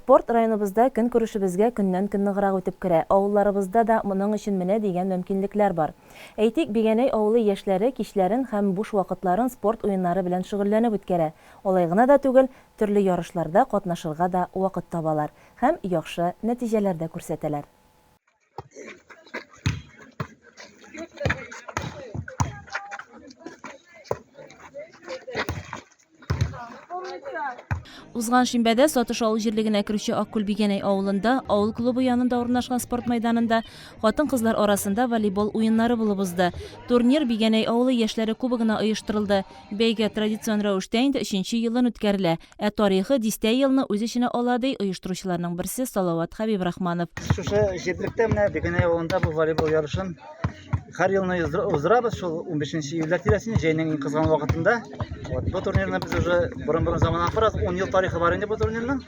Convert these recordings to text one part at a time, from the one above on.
Спорт районыбызда көн күрешебезгә көннән-көн ныграк үтеп керә. Авылларыбызда да моның өчен менә дигән мөмкинлекләр бар. Әйтик, Бигәнәй авылы яшьләре кичләрен һәм буш вакытларын спорт уеннары белән шөгыльләнеп үткәрә. Алай гына да түгел, төрле ярышларда катнашырга да вакыт табалар һәм яхшы нәтиҗәләр дә күрсәтәләр. Узган шимбәдә Сатыш авыл җирлегенә керүче Аккүл Бигәнәй авылында, авыл клубы янында урнашкан спорт мәйданында хатын-кызлар арасында волейбол уеннары булып узды. Турнир Бигәнәй авылы яшьләре кубогына оештырылды. Бәйге традицион рәвештә инде 3нче елын үткәрелә. Тарихы 10 елны үз эченә ала ди оештыручыларның берсе Салават Хәбибрахманов. Шушы җирлектә менә Бигәнәй авылында бу волейбол ярышын һәр елны уздырабыз. Шул 15 июльдә тирәсендә җәйнең иң кызган вакытында. Бу турнирны biz уже борын-борын заманнан фараз 10 ел тарихы бар инде бу турнирның.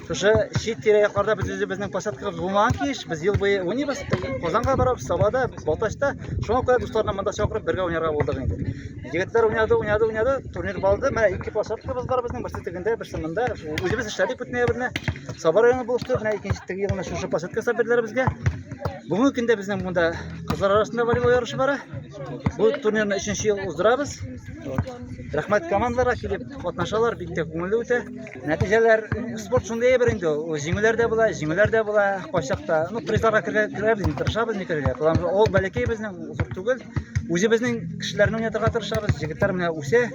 Шушы чит тирә-якларда biz үзебезнең площадкабыз булмаган кич, без ел буе уйныйбыз. Казанга барабыз, Сабада, Балтачта. Шуңа күрә дусларны монда чакырып бергә уйнарга булдык инде. Егетләр уйнады, турнир балды. Менә ике площадкабыз бар безнең, берсе тегендә, берсе монда. Үзебез эшләдек бит ноябрьдә. Саба районы булышты, менә икенче елны шушы площадка саберләр безгә. Бүгенге көндә безнең монда кызлар арасында волейбол ярышы бара. Бу турнирны 3нче ел уздырабыз. Рәхмәт командаларга килеп катнашалар, бик тә күңелле үтә. Нәтиҗәләр спорт шундый бер инде. Җиңүләр дә була, кайчакта. Призларга керәбез, тырышабыз никергә. Ул бәләкәй безнең зур түгел. Үзебезнең кешеләрне уйнатырга тырышабыз. Җегетләр менә үсә.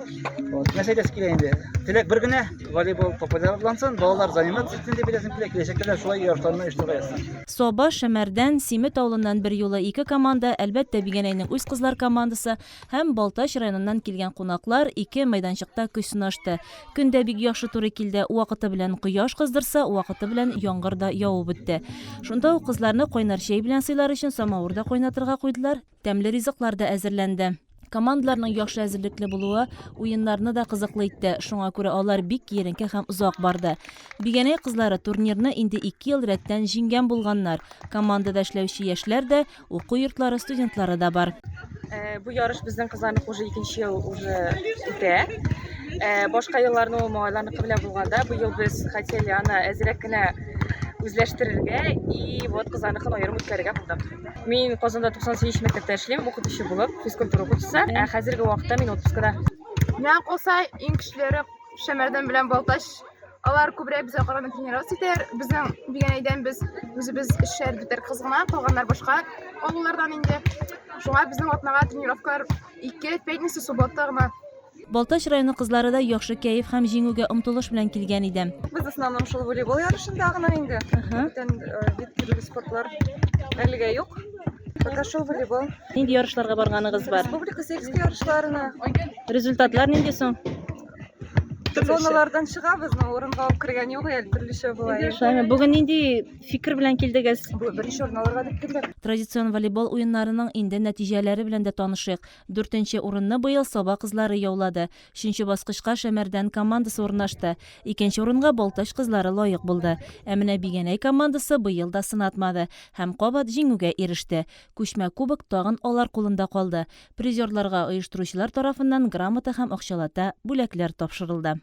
Мәсәләс килә инде. Теләк бер генә волейбол популярлансын, балалар заниматься итсен дип беләсем килә. Киләчәктә шулай ярышларны оештырырга. Соба, Шәмәрдән, Симет авылыннан бер юлы 2 команда, әлбәттә Бигәнәйнең үз кызлар командасы һәм Балтач районыннан килгән кунаклар 2 мәйданчыкта көч сынашты. Көндә бик яхшы туры килде. Вакыты белән кояш кыздырса, вакыты белән яңгыр да явып бетте. Шунда ук кызларны кайнар чәй белән сыйлар өчен самавырда кайнатырга куйдылар. Тәмле ризыклар да әзерләнде. Командаларның яхшы әзерлекле булуы уеннарны да кызыклы итте. Шуңа күрә алар бик киеренке һәм озак барды. Бигәнәй кызлары турнирны инде 2 ел рәттән җиңгән булганнар. Командада эшләүче яшьләр дә, уку йортлары студентлары да бар. Бу ярыш безнең кызларны уже 2нче ел уже үтә. Башка елларны ул малайларныкы белән булганда, бу ел без хотели аны әзрәк кенә үзләштерергә и вот кызларныкын аерым үткәрергә булдык. Мин Казанда 98 мәктәптә эшлим, укытучы булып, физкультура укытучысы. Хәзерге вакытта мин отпускада. Менә калса иң көчләре Шәмәрдән белән Балтач. Алар күбрәк безгә карата тренировка итәр. Безнең Бигәнәйдән без үзебез эшләр битәр кызгына, калганнар башка авыллардан инде. Шуңа безнең атнага тренировкалар 2 пятница, суббота гына. Балтач районы кызлары да яхшы кәеф һәм җиңүгә омтылыш белән килгән иде. Без основном шул волейбол ярышында гына инде. Бүтән вид төрле спортлар әлегә юк. Пока шул волейбол. Нинди ярышларга барганыгыз бар? Республика сельский ярышларына. Результатлар нинди соң? Зоналардан чыгабыз, но урынга алып кергән юк, әле төрлечә була. Шаймы, бүген нинди фикер белән килдегез? Беренче урын алырга дип килдек. Традицион волейбол уеннарының инде нәтиҗәләре белән дә танышыйк. 4нче урынны быел Саба кызлары яулады. 3нче баскычка Шәмәрдән командасы урнашты. 2нче урынга Балтач кызлары лаек булды. Ә менә Бигәнәй командасы быел да сынатмады һәм кабат җиңүгә иреште. Күчмә кубок тагын алар кулында калды. Призерларга оештыручылар тарафыннан грамота һәм акчалата бүләкләр тапшырылды.